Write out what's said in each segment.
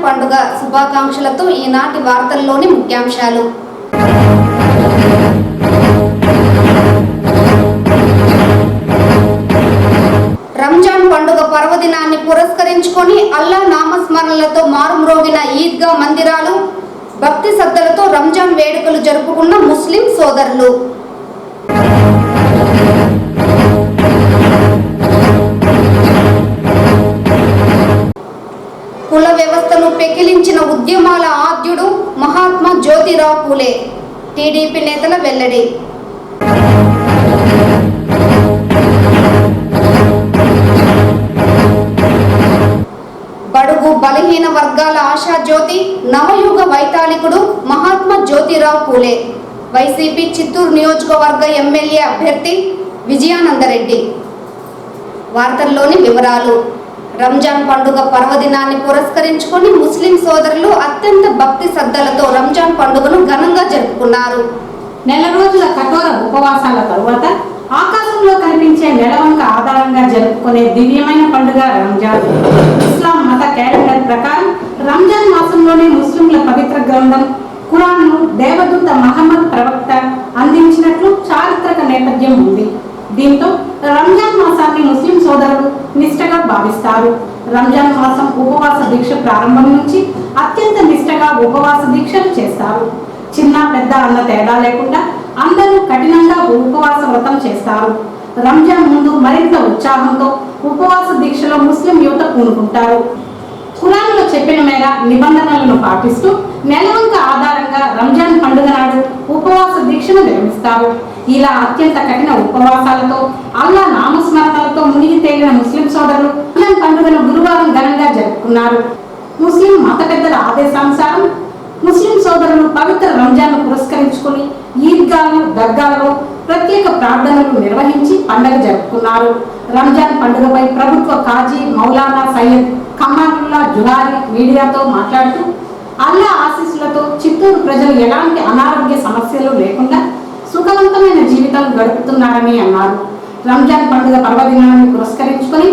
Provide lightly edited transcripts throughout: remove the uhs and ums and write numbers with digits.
పండుగ శుభాకాంక్షలతో ఈనాటి వార్తల్లోని ముఖ్యాంశాలు. రంజాన్ పండుగ పర్వదినాన్ని పురస్కరించుకొని అల్లా నామస్మరణలతో మారుమ్రోగిన ఈద్గా మందిరాలు, భక్తి శ్రద్ధలతో రంజాన్ వేడుకలు జరుపుకున్న ముస్లిం సోదరులు. కుల వ్యవస్థను పెకిలించిన ఉద్యమాల ఆద్యుడు మహాత్మా జ్యోతిరావు పూలే, టీడీపీ నేతల వెల్లడి. బడుగు బలహీన వర్గాల ఆశాజ్యోతి నవయుగ వైతాళికుడు మహాత్మా జ్యోతిరావు పూలే, వైసీపీ చిత్తూరు నియోజకవర్గ ఎమ్మెల్యే అభ్యర్థి విజయానందరెడ్డి. వార్తల్లోని వివరాలు. రంజాన్ పండుగ పర్వదినాన్ని పురస్కరించుకొని ముస్లిం సోదరులు అత్యంత భక్తి శ్రద్ధలతో రంజాన్ పండుగను ఘనంగా జరుపుకున్నారు. నెల రోజుల కఠోర ఉపవాసాల తరువాత ఆకాశంలో కనిపించే నెలవంక ఆధారంగా జరుపుకునే దివ్యమైన పండుగ రంజాన్. ఇస్లాం మత క్యాలెండర్ ప్రకారం రంజాన్ మాసంలోనే ముస్లింల పవిత్ర గ్రంథం ఖురాన్ను దేవదూత మహమ్మద్ ప్రవక్త అందించినట్లు చారిత్రక నేపథ్యం ఉంది. దీంతో రంజాన్ మాసాన్ని ముస్లిం సోదరులు నిష్ఠగా భావిస్తారు. రంజాన్ మాసం ఉపవాస దీక్ష ప్రారంభం నుంచి అత్యంత నిష్ఠగా ఉపవాస దీక్షలు చేస్తారు. చిన్న పెద్ద అన్న తేడా లేకుండా అందరూ కఠినంగా ఉపవాస వ్రతం చేస్తారు. రంజాన్ ముందు మరింత ఉత్సాహంతో ఉపవాస దీక్షలో ముస్లిం యువత పూనుకుంటారు. ఖురాన్లో చెప్పిన మేర నిబంధనలను పాటిస్తూ నెలవంక ఆధారంగా రంజాన్ పండుగ నాడు ఉపవాస దీక్షను నిర్వహిస్తారు. ఇలా అత్యంత కఠిన ఉపవాసాలతో అల్లా నామస్మరణలతో మునిగి తేలిన ముస్లిం సోదరులు రంజాన్ పండుగను గురువారం ఘనంగా జరుపుకున్నారు. ముస్లిం మత పెద్దల ఆదేశానుసారం ముస్లిం సోదరులు పవిత్ర రంజాన్ పురస్కరించుకుని ఈద్గాలు దర్గాలలో ప్రత్యేక ప్రార్థనలు నిర్వహించి పండుగ జరుపుకున్నారు. రంజాన్ పండుగపై ప్రభుత్వ కాజీ మౌలానా సయ్యద్ కమారుల్లా జుహారి మీడియాతో మాట్లాడుతూ అల్లా ఆశీస్సులతో చిత్తూరు ప్రజలు ఎలాంటి అనారోగ్య సమస్యలు లేకుండా సుఖవంతమైన జీవితం గడుపుతున్నారని అన్నారు. రంజాన్ పండుగ పర్వదినాన్ని పురస్కరించుకొని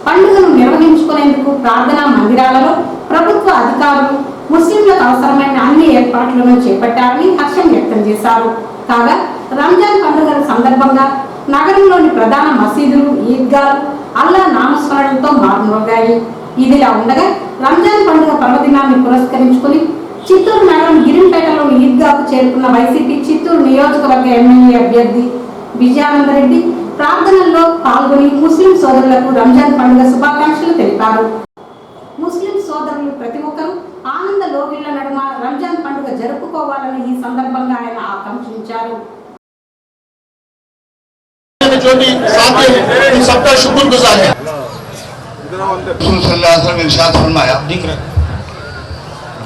పండుగను నిర్వహించుకునేందుకు ప్రార్థనా మందిరాలలో ప్రభుత్వ అధికారులు ముస్లింలకు అవసరమైన అన్ని ఏర్పాట్లను చేపట్టారని హర్షం వ్యక్తం చేశారు. కాగా రంజాన్ పండుగల సందర్భంగా నగరంలోని ప్రధాన మసీదులు ఈద్గాలు అల్లా నామస్మరణలతో మారుమోగాయి. ఇదిలా ఉండగా రంజాన్ పండుగ పర్వదినాన్ని పురస్కరించుకుని చిత్తూరు నగరం గిరింపేటలోని ఈద్గాకు చేరుకున్న వైసీపీ చిత్తూరు నియోజకవర్గ ఎమ్మెల్యే అభ్యర్థి విజయానందరెడ్డి ప్రార్థనల్లో పాల్గొని ముస్లిం సోదరులకు రంజాన్ పండుగ శుభాకాంక్షలు తెలిపారు. ముస్లిం సోదరులు ప్రతి ఒక్కరూ ఆనంద లోగిళ్ల నడుమ రంజాన్ పండుగ జరుపుకోవాలని ఈ సందర్భంగా ఆయన ఆకాంక్షించారు. सबका शुक्रगुजार है। इरशाद फरमाया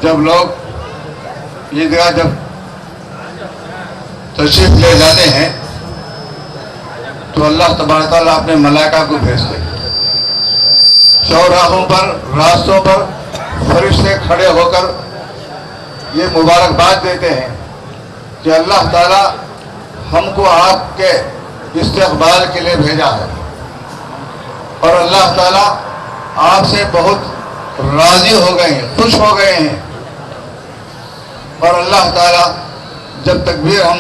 जब लोग ईदगाह जब तशरीफ ले जाते हैं तो अल्लाह तबारक तआला अपने मलाइका को भेजते हैं। चौराहों पर रास्तों पर फरिश्ते खड़े होकर ये मुबारकबाद देते हैं कि अल्लाह ताला हमको आपके इस्तेक़बाल के लिए भेजा है और अल्लाह ताला आपसे बहुत राज़ी हो गए हैं, खुश हो गए हैं। और अल्लाह ताला जब तकबीर हम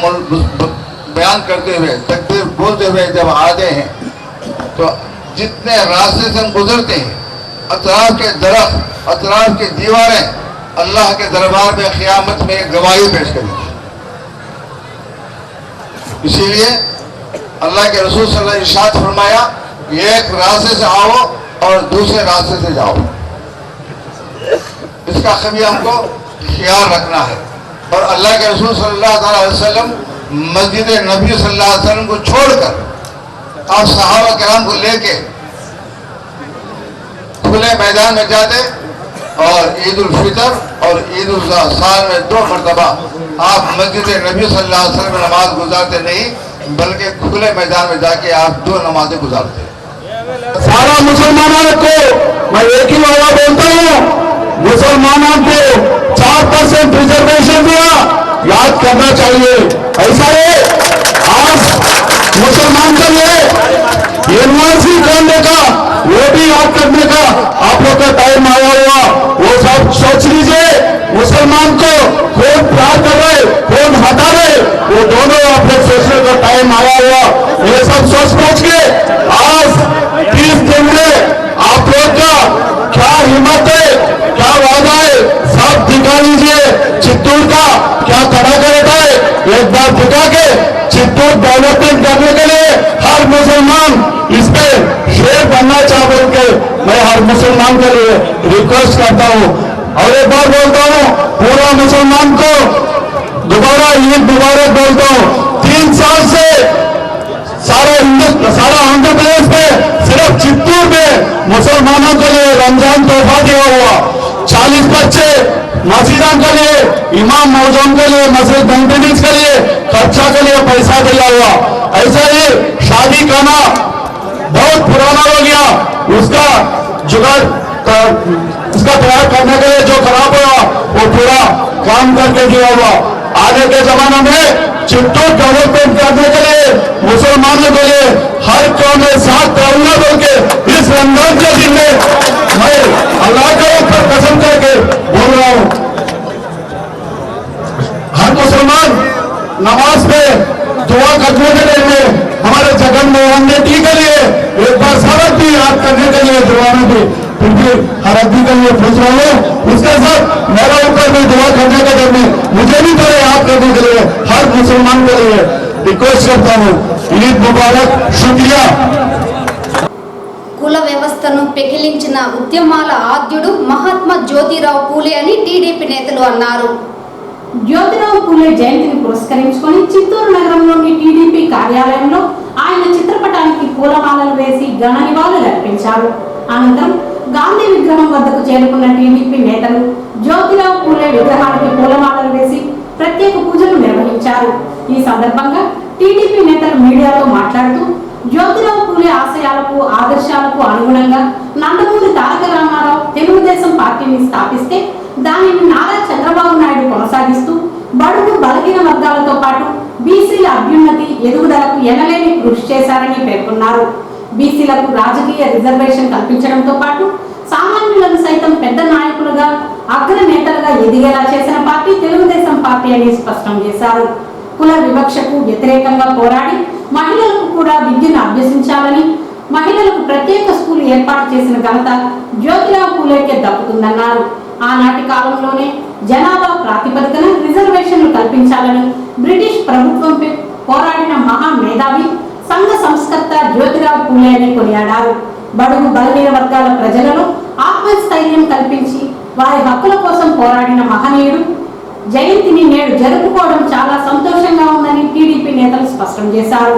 बयान करते हुए तकबीर बोलते हुए जब आते हैं तो जितने रास्ते से हम गुजरते हैं अतराफ के दरख्त अतराफ की दीवारें अल्लाह के दरबार में क़यामत में गवाही पेश करेंगी। इसीलिए अल्लाह के रसूल सल्लल्लाहु अलैहि वसल्लम ने इरशाद फरमाया एक रास्ते से आओ और दूसरे रास्ते से जाओ। इसका कभी हमको ख्याल रखना है। और अल्लाह के रसूल सल्लल्लाहु अलैहि वसल्लम मस्जिद नबी सल्लल्लाहु अलैहि वसल्लम को छोड़कर आप सहाबा किराम को लेके खुले मैदान में जाते और ईद उल फितर और ईद उल साल में 2 मरतबा आप मस्जिद नबी सल्लल्लाहु अलैहि वसल्लम में नमाज गुजारते नहीं बल्कि खुले मैदान में जाके आप 2 नमाजें गुजारते। सारा मुसलमानों को मैं एक ही वाला बोलता हूँ, मुसलमानों को 4% रिजर्वेशन दिया, याद करना चाहिए। ऐसा है आज मुसलमान के लिए यूनिवर्सिटी खोलने का, वो भी याद करने का आप लोग का टाइम आया हुआ, वो सब सोच लीजिए। मुसलमान को कौन प्यार कर रहे, कौन हटा रहे, वो दोनों आप लोग सोचने का टाइम आया हुआ। ये सब सोच सोच के आज 30 दिन में आप लोग का क्या हिम्मत है, क्या वादा है, सब दिखा लीजिए। चित्तूर का क्या खड़ा करता है, एक बार दिखा के चित्तूर डेवलपमेंट करने के लिए हर मुसलमान इस पे शेर बनना चाह बोल के मैं हर मुसलमान के लिए रिक्वेस्ट करता हूँ। और एक बार बोलता हूँ, पूरा मुसलमान को दोबारा ईद मुबारक बोलता हूँ। 3 साल से सारा आंध्र प्रदेश में सिर्फ चित्तूर में मुसलमानों के लिए रमजान तोहफा दिया हुआ। 40 बच्चे मस्जिदों के लिए, इमाम मौजूद के लिए, मस्जिद मेंटेनेंस के लिए, खर्चा के लिए पैसा दिया हुआ। ऐसा ही शादी खाना बहुत पुराना हो गया, उसका जुगाड़ उसका तैयार करने के लिए जो खराब हुआ वो पूरा काम करके दिया हुआ। आगे के जमाने में चित्तूर डेवलपमेंट करने के लिए मुसलमानों के लिए हर काम में साथ रहूंगा बोल के इस रमजान के दिन में मैं अल्लाह के ऊपर कसम करके बोल रहा हूं। हर मुसलमान नमाज पे दुआ करने के लिए हमारे जगन्मोहन रेड्डी के लिए एक बार सबक भी याद करने के लिए दुआ में भी फिर भी हर आदमी के लिए पूछ रहा हूँ। उसके साथ मेरा ऊपर भी दुआ करने के लिए मुझे भी थोड़े याद करने के लिए हर मुसलमान के लिए रिक्वेस्ट करता हूँ। ईद मुबारक, शुक्रिया। కుల వ్యవస్థను పెకిలించిన ఉద్యమాల ఆద్యుడు మహాత్మా జ్యోతిరావు పూలే అని టీడీపీ నేతలు అన్నారు. జ్యోతిరావు పూలే జయంతిని పురస్కరించుకొని చిత్తూరు నగరంలోని టీడీపీ కార్యాలయంలో ఆయన చిత్రపటానికి పూలమాలలు వేసి ఘన నివాళులు అర్పించారు. అనంతరం గాంధీ విగ్రహం వద్దకు చేరుకున్న టీడీపీ నేతలు జ్యోతిరావు పూలే విగ్రహానికి పూలమాలలు వేసి ప్రత్యేక పూజలు నిర్వహించారు. ఈ సందర్భంగా టీడీపీ నేతలు మీడియాతో మాట్లాడుతూ జ్యోతిరావు పూలే ఆశయాలకు ఆదర్శాలకు అనుగుణంగా నందమూరి తారక రామారావు తెలుగుదేశం పార్టీని స్థాపిస్తే దానిని నారా చంద్రబాబు నాయుడు కొనసాగిస్తూ బడుగు బలహీన వర్గాలతో పాటు బీసీల అభ్యున్నతి ఎదుగుదలకు ఎనలేని కృషి చేశారని పేర్కొన్నారు. బీసీలకు రాజకీయ రిజర్వేషన్ కల్పించడంతో పాటు సామాన్యులను సైతం పెద్ద నాయకులుగా అగ్ర నేతలుగా ఎదిగేలా చేసిన పార్టీ తెలుగుదేశం పార్టీ అని స్పష్టం చేశారు. కుల వివక్షకు వ్యతిరేకంగా పోరాడి మహిళలకు కూడా విద్యను అభ్యసించాలని, మహిళలకు ప్రత్యేక స్కూల్ ఏర్పాటు చేసిన ఘనత జ్యోతిరావు పూలేకే దక్కుతుందన్నారు. ఆనాటి కాలంలోనే జనాభా ప్రాతిపదికన రిజర్వేషన్లు కల్పించాలని బ్రిటిష్ ప్రభుత్వంపై పోరాడిన మహా మేధావి సంఘ సంస్కర్త జ్యోతిరావు పూలే అని కొనియాడారు. బడుగు బలహీన వర్గాల ప్రజలలో ఆత్మస్థైర్యం కల్పించి వారి హక్కుల కోసం పోరాడిన మహనీయుడు జయంతిని నేడు జరుపుకోవడం చాలా సంతోషంగా ఉందని టీడీపీ నేతలు స్పష్టం చేశారు.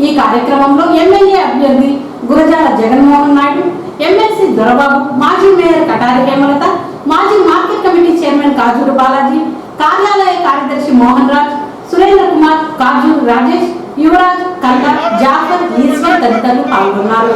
ఈ కార్యక్రమంలో ఎమ్మెల్యే అభ్యర్థి గురజాల జగన్మోహన్ నాయుడు, ఎమ్మెల్సీ దొరబాబు, మాజీ మేయర్ కటారి హేమలత, మాజీ market committee chairman Kajuru Balaji, కార్యాలయ కార్యదర్శి మోహన్ రాజ్, సురేంద్ర కుమార్, కాజూరు రాజేష్, యువరాజ్, కల్లా, జాఫర్, ఈశ్వర్ తదితరులు పాల్గొన్నారు.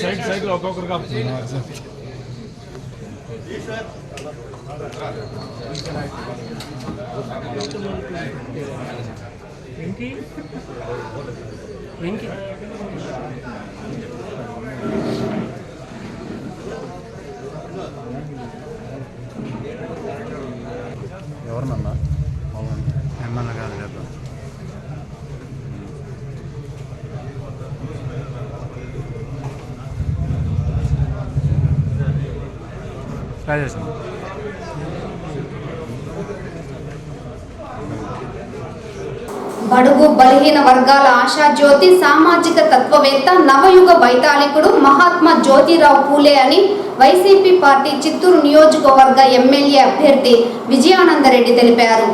సైడ్ లో ఒక్కొక్కరుగా వెంకీ వెంకీ ఎవరినన్నా ఎమ్మెల్యే కాదు లేదా రాజేష్ బడుగు బలహీన వర్గాల ఆశాజ్యోతి, సామాజిక తత్వవేత్త, నవయుగ వైతాళికుడు మహాత్మా జ్యోతిరావు పూలే అని వైసీపీ పార్టీ చిత్తూరు నియోజకవర్గ ఎమ్మెల్యే అభ్యర్థి విజయానందరెడ్డి తెలిపారు.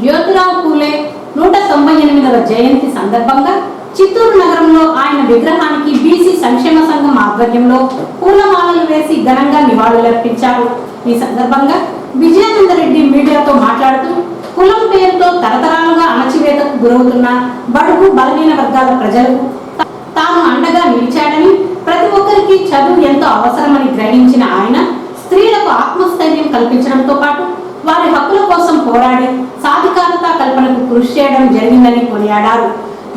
జ్యోతిరావు పూలే 198వ జయంతి సందర్భంగా చిత్తూరు నగరంలో ఆయన విగ్రహానికి బీసీ సంక్షేమ సంఘం ఆధ్వర్యంలో పూలమాలలు వేసి ఘనంగా నివాళులర్పించారు. ఈ సందర్భంగా విజయానందరెడ్డి మీడియాతో మాట్లాడుతూ కులం పేరుతో తరతరాలుగా అణచివేతకు గురవుతున్న బడుగు బలహీన వర్గాల ప్రజలకు తాను అండగా నిలిచాడని, ప్రతి ఒక్కరికి చదువు ఎంతో అవసరమని గ్రహించిన ఆయన స్త్రీలకు ఆత్మస్థైర్యం కల్పించడంతో పాటు వారి హక్కుల కోసం పోరాడి సాధికారత కల్పనకు కృషి చేయడం జరిగిందని కొనియాడారు.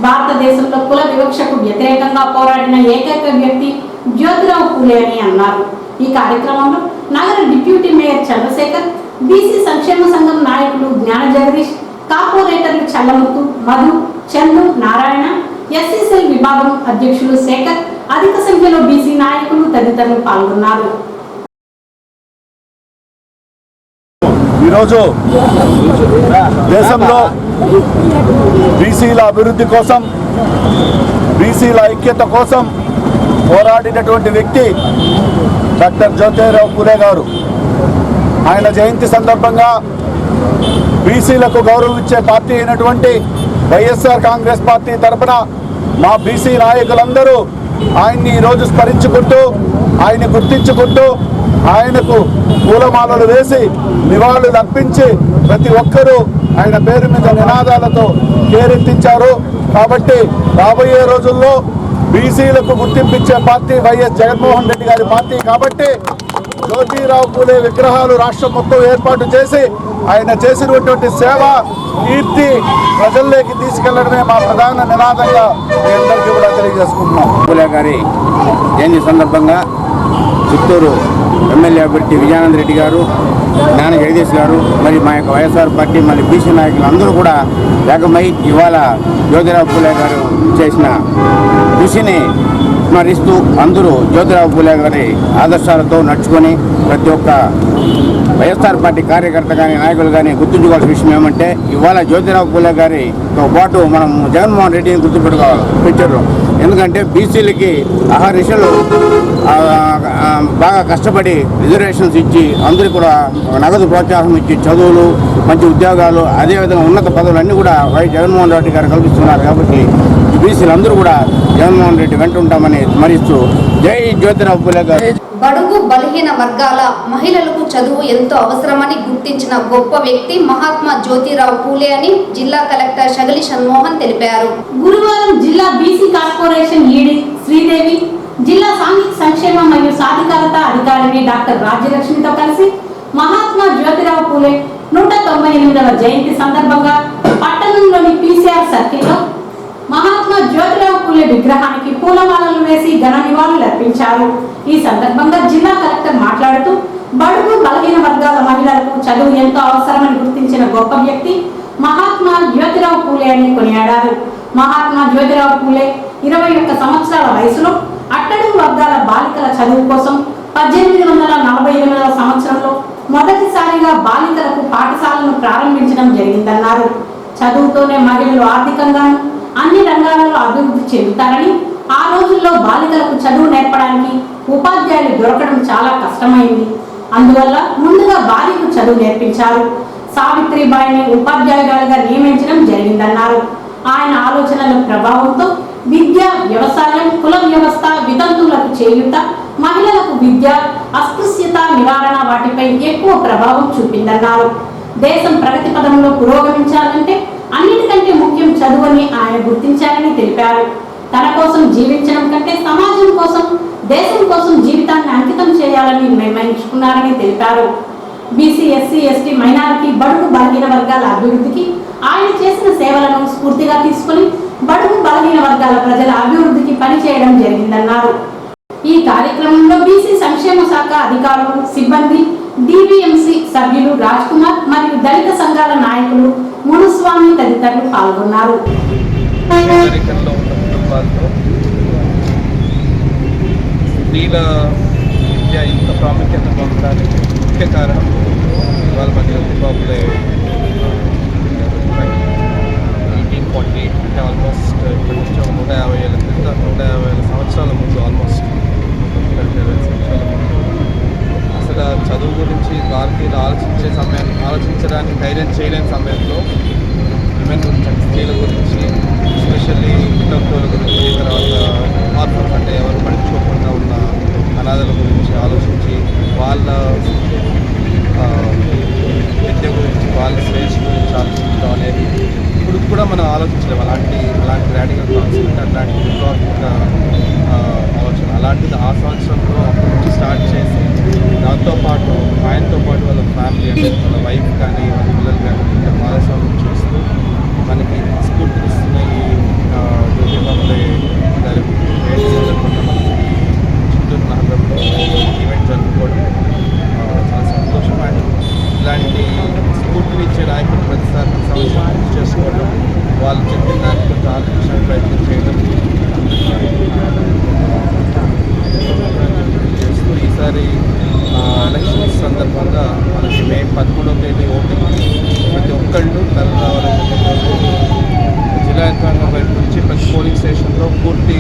భారతదేశంలో కుల వివక్షకు వ్యతిరేకంగా పోరాడిన ఏకైక వ్యక్తి జ్యోతిరావు పూలే అని అన్నారు. ఈ కార్యక్రమంలో నగర డిప్యూటీ మేయర్ చంద్రశేఖర్, బీసీ సంక్షేమ సంఘం నాయకులు జ్ఞాన జగదీష్, కార్పొరేటర్లు చల్లముత్తు, మధు, చందు, నారాయణ, ఎస్సీసెల్ విభాగం అధ్యక్షులు శేఖర్, అధిక సంఖ్యలో బీసీ నాయకులు తదితరులు పాల్గొన్నారు. ఈరోజు దేశంలో బీసీల అభివృద్ధి కోసం, బీసీల ఐక్యత కోసం పోరాడినటువంటి వ్యక్తి డాక్టర్ జ్యోతిరావు పూలే గారు. ఆయన జయంతి సందర్భంగా బీసీలకు గౌరవం ఇచ్చే పార్టీ అయినటువంటి వైఎస్ఆర్ కాంగ్రెస్ పార్టీ తరఫున మా బీసీ నాయకులందరూ ఆయన్ని ఈరోజు స్మరించుకుంటూ, ఆయన్ని గుర్తించుకుంటూ, ఆయనకు పూలమాలలు వేసి నివాళులు అర్పించి ప్రతి ఒక్కరూ ఆయన పేరు మీద నినాదాలతో కేరించారు. కాబట్టి రాబోయే రోజుల్లో బీసీలకు గుర్తింపించే పార్టీ వైఎస్ జగన్మోహన్ రెడ్డి గారి పార్టీ. కాబట్టి జ్యోతిరావు పూలే విగ్రహాలు రాష్ట్రం మొత్తం ఏర్పాటు చేసి ఆయన చేసినటువంటి సేవ, కీర్తి ప్రజల్లోకి తీసుకెళ్లడమే మా ప్రధాన నినాదంగా అందరికీ కూడా తెలియజేసుకుంటున్నాం. పూలే గారి జయంతి సందర్భంగా చిత్తూరు ఎమ్మెల్యే అభ్యర్థి విజయానంద రెడ్డి గారు, జ్ఞాన జగదీష్ గారు, మరి మా యొక్క వైఎస్ఆర్ పార్టీ మరి బీసీ నాయకులు అందరూ కూడా ఏకమై ఇవాళ జ్యోతిరావు పూలే గారు చేసిన కృషిని స్మరిస్తూ అందరూ జ్యోతిరావు పూలే గారి ఆదర్శాలతో నడుచుకొని ప్రతి ఒక్క వైఎస్ఆర్ పార్టీ కార్యకర్త కానీ నాయకులు కానీ గుర్తుంచుకోవాల్సిన విషయం ఏమంటే ఇవాళ జ్యోతిరావు పూలే గారితో పాటు మనం జగన్మోహన్ రెడ్డిని గుర్తుపెట్టుకోవాలి. ఎందుకంటే బీసీలకి ఆహారిషలు బాగా కష్టపడి రిజర్వేషన్స్ ఇచ్చి అందరికీ కూడా నగదు ప్రోత్సాహం ఇచ్చి చదువులు, మంచి ఉద్యోగాలు, అదేవిధంగా ఉన్నత పదవులు అన్నీ కూడా జగన్మోహన్ రెడ్డి గారు కల్పిస్తున్నారు. కాబట్టి బీసీలు అందరూ కూడా జగన్మోహన్ రెడ్డి వెంట ఉంటామని స్మరిస్తూ జై జ్యోతిరావు పూలే గారు. బడుగు బలహీన వర్గాల మహిళలకు చదువు ఎంతో అవసరమని గుర్తించిన గొప్ప వ్యక్తి మహాత్మా జ్యోతిరావు పూలే అని జిల్లా కలెక్టర్ షగలి షణ్మోహన్ తెలిపారు. గురువారం జిల్లా బీసీ కార్పొరేషన్ ఈడీ శ్రీదేవి, జిల్లా సాంఘిక సంక్షేమ మరియు సాధికారత అధికారిని డాక్టర్ రాజ్యలక్ష్మితో కలిసి మహాత్మా జ్యోతిరావు పూలే 198వ జయంతి సందర్భంగా పట్టణంలోని పీసీఆర్ సర్కిల్లో మహాత్మా జ్యోతిరావు పూలే విగ్రహానికి పూలమాలలు వేసి ఘన నివాళులు అర్పించారు. ఈ సందర్భంగా జిల్లా కలెక్టర్ మాట్లాడుతూ బడుగు బలహీన వర్గాల మహిళలకు చదువు ఎంతో అవసరమని గుర్తించిన గొప్ప వ్యక్తి మహాత్మా జ్యోతిరావు పూలే అని కొనియాడారు. మహాత్మా జ్యోతిరావు పూలే 21 సంవత్సరాల వయసులో అట్టడుగు వర్గాల బాలికల చదువు కోసం 1848వ సంవత్సరంలో మొదటిసారిగా బాలికలకు పాఠశాలను ప్రారంభించడం జరిగిందన్నారు. చదువుతోనే మహిళలు ఆర్థికంగాను అన్ని రంగాలలో అభివృద్ధి చెందుతారని, ఆ రోజుల్లో బాలికలకు చదువు నేర్పడానికి ఉపాధ్యాయులు దొరకడం చాలా కష్టమైంది. అందువల్ల ముందుగా బాలికకు చదువు నేర్పించారు. సావిత్రిబాయిని ఉపాధ్యాయురాలుగా నియమించడం జరిగిందన్నారు. ఆయన ఆలోచనల ప్రభావంతో విద్య, వ్యవసాయం, కుల వ్యవస్థ, వితంతువులకు చేయూత, మహిళలకు విద్య, అస్పృశ్యత నివారణ వాటిపై ఎక్కువ ప్రభావం చూపిందన్నారు. దేశం ప్రగతి పదంలో పురోగమించాలంటే అన్నిటికంటే ముఖ్యం చదువుని ఆయన గుర్తించారని తెలిపారు. తన కోసం జీవించడం కంటే సమాజం కోసం, దేశం కోసం జీవితాన్ని అంకితం చేయాలని నిర్ణయించుకున్నారని తెలిపారు. బీసీ, ఎస్సీ, ఎస్టీ, మైనారిటీ, బడుగు బలహీన వర్గాల అభివృద్ధికి ఆయన చేసిన సేవలను స్ఫూర్తిగా తీసుకుని బడుగు బలహీన వర్గాల ప్రజల అభివృద్ధికి పనిచేయడం జరిగిందన్నారు. ఈ కార్యక్రమంలో బీసీ సంక్షేమ శాఖ అధికారులు, సిబ్బంది, డిబిఎంసి సభ్యులు రాజ్ కుమార్ మరియు దళిత సంఘాల నాయకులు మునుస్వామి తదితరులు పాల్గొన్నారు. స్త్రీల విద్య ఇంత ప్రాముఖ్యత పొందడానికి ముఖ్య కారణం ఇవాళ మన జ్యోతిరావు పూలే 1848 అంటే ఆల్మోస్ట్ ఇప్పుడు నుంచి 150 ఏళ్ళ క్రితం, 150 సంవత్సరాల ముందు, ఆల్మోస్ట్ 150 సంవత్సరాల ముందు అసలు చదువు గురించి భారతీయులు ఆలోచించడానికి ధైర్యం చేయలేని సమయంలో విమెన్ గురించి, స్త్రీల గురించి ఎస్పెషల్లీ వితంతువుల గురించి, తర్వాత ఆత్మహత్య అంటే ఎవరు పట్టించుకోకుండా ఉన్న అనాథల గురించి ఆలోచించి వాళ్ళ విద్య గురించి, వాళ్ళ శ్రేయస్ గురించి ఆలోచించడం అనేది ఇప్పుడు కూడా మనం ఆలోచించలేము. అలాంటి రాడికల్ కాన్సెప్ట్, అట్లాంటి విప్లవాత్మక ఆలోచన అలాంటిది ఆ సంవత్సరంలో అప్పటి నుంచి స్టార్ట్ చేసి దాంతోపాటు ఆయనతో పాటు వాళ్ళ ఫ్యామిలీ అంటే వాళ్ళ వైఫ్ కానీ వాళ్ళ పిల్లలు కానీ ఇంకా భాగస్వామ్యం చేస్తూ మనకి స్ఫూర్తినిస్తున్న ఈ జ్యోతిబాబులే గారి సందర్భంగా మనకి చిత్తూరు నగరంలో ఈవెంట్ జరుపుకోవడం చాలా సంతోషం. అండ్ ఇలాంటి స్ఫూర్తినిచ్చే నాయకులు ప్రతి సంవత్సరం కృషి చేసుకోవడం, వాళ్ళు చెప్పిన దానికి కొంచెం ఆలోచించే ప్రయత్నం చేయడం చేస్తూ ఈసారి ఎలక్షన్స్ సందర్భంగా మనకి మే 13వ తేదీ ఓటింగ్కి ప్రతి ఒక్కళ్ళు తరలి రావాలని జిల్లా యంత్రాంగం వైపు నుంచి ప్రతి పోలింగ్ స్టేషన్లో పూర్తి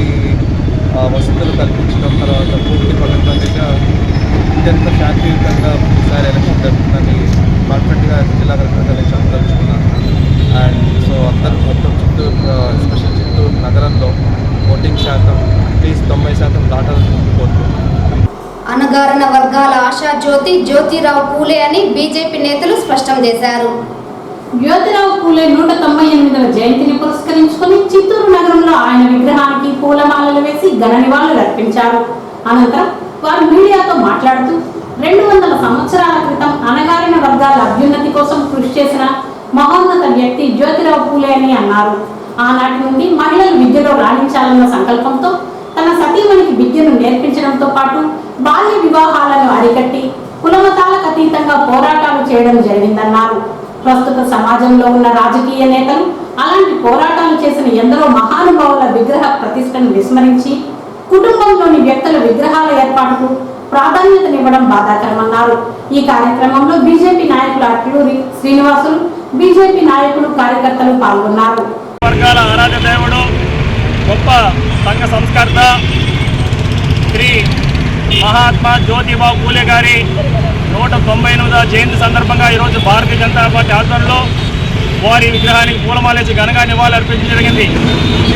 వసతులు కల్పించడం, తర్వాత పూర్తి పగడ్బందీగా అత్యంత శాంతియుతంగా ఈసారి ఎలక్షన్ జరుగుతుందని కాన్ఫిడెంట్గా జిల్లా కలెక్టర్ నేను చెప్పదలుచుకున్నాను. అండ్ సో అందరూ మొత్తం చిత్తూరు ఎస్పెషల్ చిత్తూరు నగరంలో ఓటింగ్ శాతం అట్లీస్ట్ 90% దాటాలని కోరుతున్నాను. అణగారిన వర్గాల ఆశాజ్యోతి జ్యోతిరావు పూలే అని బీజేపీ నేతలు స్పష్టం చేశారు. జ్యోతిరావు పూలే 198వ జయంతిని పురస్కరించుకుని చిత్తూరు నగరంలో ఆయన విగ్రహానికి పూలమాలలు వేసి ఘన నివాళులు అర్పించారు. అనంతరం వారు మీడియాతో మాట్లాడుతూ 200 సంవత్సరాల క్రితం అణగారిన వర్గాల అభ్యున్నతి కోసం కృషి చేసిన మహోన్నత వ్యక్తి జ్యోతిరావు పూలే అని అన్నారు. ఆనాటి నుండి మహిళలు విద్యలో రాణించాలన్న సంకల్పంతో తన సతీమణికి విద్యను నేర్పించడంతో పాటు బాల్య వివాహాలను అరికట్టి కులమతాలకు అతీతంగా పోరాటాలు చేయడం జరిగిందన్నారు. ప్రస్తుత సమాజంలో ఉన్న రాజకీయ నేతలు అలాంటి పోరాటాలు చేసిన ఎందరో మహానుభావుల విగ్రహ ప్రతిష్టను విస్మరించి కుటుంబంలోని వ్యక్తుల విగ్రహాల ఏర్పాటుకు ప్రాధాన్యతనివ్వడం బాధాకరమన్నారు. ఈ కార్యక్రమంలో బీజేపీ నాయకులు అట్లూరి శ్రీనివాసులు, బీజేపీ నాయకులు, కార్యకర్తలు పాల్గొన్నారు. వర్గాల ఆరాధ్య దేవుడు, గొప్ప సంఘ సంస్కర్త శ్రీ మహాత్మా జ్యోతిబాబు పూలే గారి 198వ జయంతి సందర్భంగా ఈరోజు భారతీయ జనతా పార్టీ ఆధ్వర్యంలో వారి విగ్రహానికి పూలమాలేసి ఘనంగా నివాళులు అర్పించడం జరిగింది.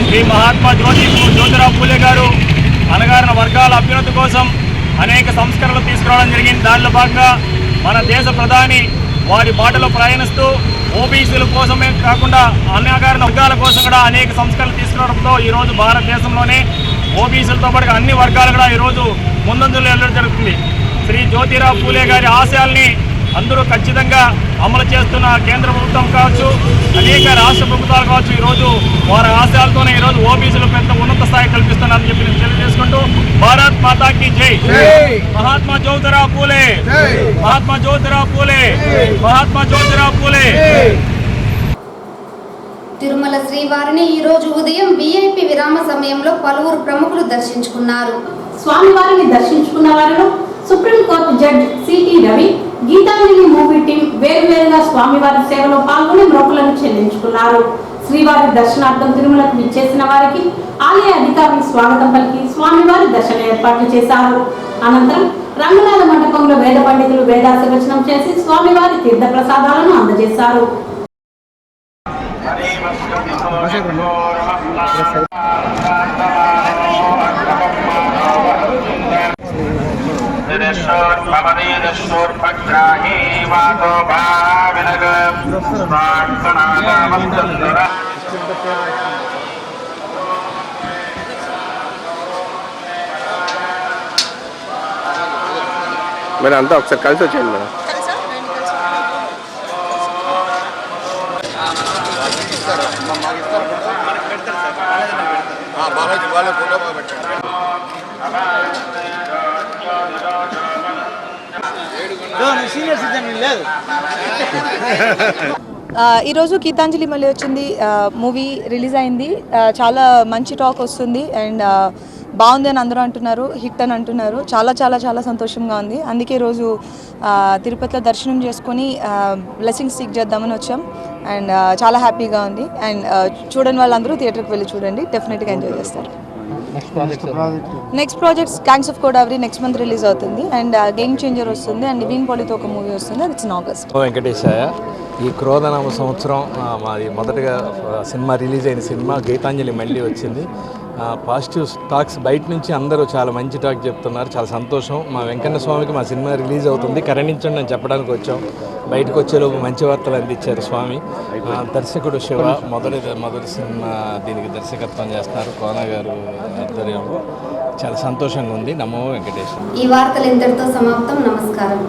శ్రీ మహాత్మా జ్యోతిరావు పూలే గారు అణగారిన వర్గాల అభ్యున్నతి కోసం అనేక సంస్కరణలు తీసుకురావడం జరిగింది. దానిలో భాగంగా మన దేశ ప్రధాని వారి బాటలో ప్రయాణిస్తూ ఓబీసీల కోసమే కాకుండా అణగారిన వర్గాల కోసం కూడా అనేక సంస్కరణలు తీసుకురావడంతో ఈరోజు భారతదేశంలోనే ఓబీసీలతో పాటు అన్ని వర్గాలు కూడా ఈరోజు ముందంజలో వెళ్ళడం జరుగుతుంది. శ్రీ జ్యోతిరావు పూలే గారి ఆశయాల్ని అందరూ ఖచ్చితంగా అమలు చేస్తున్న కేంద్ర ప్రభుత్వం కావచ్చు, అనేక రాష్ట్ర ప్రభుత్వాలు కావచ్చు, ఈరోజు వారి ఆశయాలతోనే ఈరోజు ఓబీసీలు పెద్ద ఉన్నత స్థాయి కల్పిస్తున్నారని చెప్పి నేను తెలియజేసుకుంటూ భారత్ మాతాకి జై. మహాత్మా జ్యోతిరావు పూలే, మహాత్మా జ్యోతిరావు పూలే, మహాత్మా జ్యోతిరావు పూలే. తిరుమల శ్రీవారిని ఈ రోజు ఉదయం వీఐపీ విరామ సమయంలో పలువురు ప్రముఖులు దర్శించుకున్నారు. స్వామివారిని దర్శించుకున్న వారిలో supreme court judge C T Ravi, Geethanjali movie team వేరువేరుగా స్వామివారి సేవలో పాల్గొని మొక్కులను చెల్లించుకున్నారు. శ్రీవారి దర్శనార్థం తిరుమలకు విచ్చేసిన వారికి ఆలయ అధికారులు స్వాగతం పలికి స్వామివారి దర్శన ఏర్పాట్లు చేశారు. అనంతరం రంగనాథ మండపంలో వేద పండితులు వేదాశీర్వచనం చేసి స్వామివారి తీర్థ ప్రసాదాలను అందజేశారు. మేడం అంతా ఒకసారి కలిసి వచ్చేయండి మేడం. ఈరోజు గీతాంజలి మళ్ళీ వచ్చింది, మూవీ రిలీజ్ అయింది. చాలా మంచి టాక్ వస్తుంది అండ్ బాగుంది అని అందరూ అంటున్నారు, హిట్ అని అంటున్నారు. చాలా చాలా చాలా సంతోషంగా ఉంది. అందుకే ఈరోజు తిరుపతిలో దర్శనం చేసుకొని బ్లెస్సింగ్స్ సీక్ చేద్దామని వచ్చాం అండ్ చాలా హ్యాపీగా ఉంది. అండ్ చూడని వాళ్ళందరూ థియేటర్కి వెళ్ళి చూడండి, డెఫినెట్గా ఎంజాయ్ చేస్తారు. Next projects gangs of Godavari next month release అవుతుంది అండ్ గేమ్ చేంజర్ వస్తుంది అండ్ నివీన్ పాలితో ఒక మూవీ వస్తుంది, అది ఇట్స్ ఇన్ ఆగస్ట్. వెంకటేశాయ. ఈ క్రోధనామ సంవత్సరం మాది మొదటగా సినిమా రిలీజ్ అయిన సినిమా గీతాంజలి మళ్ళీ వచ్చింది. పాజిటివ్ టాక్స్ బయట నుంచి అందరూ చాలా మంచి టాక్ చెప్తున్నారు. చాలా సంతోషం. మా వెంకన్న స్వామికి మా సినిమా రిలీజ్ అవుతుంది, కరణించండి అని చెప్పడానికి వచ్చాం. బయటకు వచ్చేలోపు మంచి వార్తలు అందించారు స్వామి. దర్శకుడు శివ మొదటి సినిమా దీనికి దర్శకత్వం చేస్తున్నారు కోన గారు ఆధ్వర్యంలో. చాలా సంతోషంగా ఉంది. నమో వెంకటేశ్వర. ఈ వార్తలు ఇంతటితో సమాప్తం. నమస్కారం.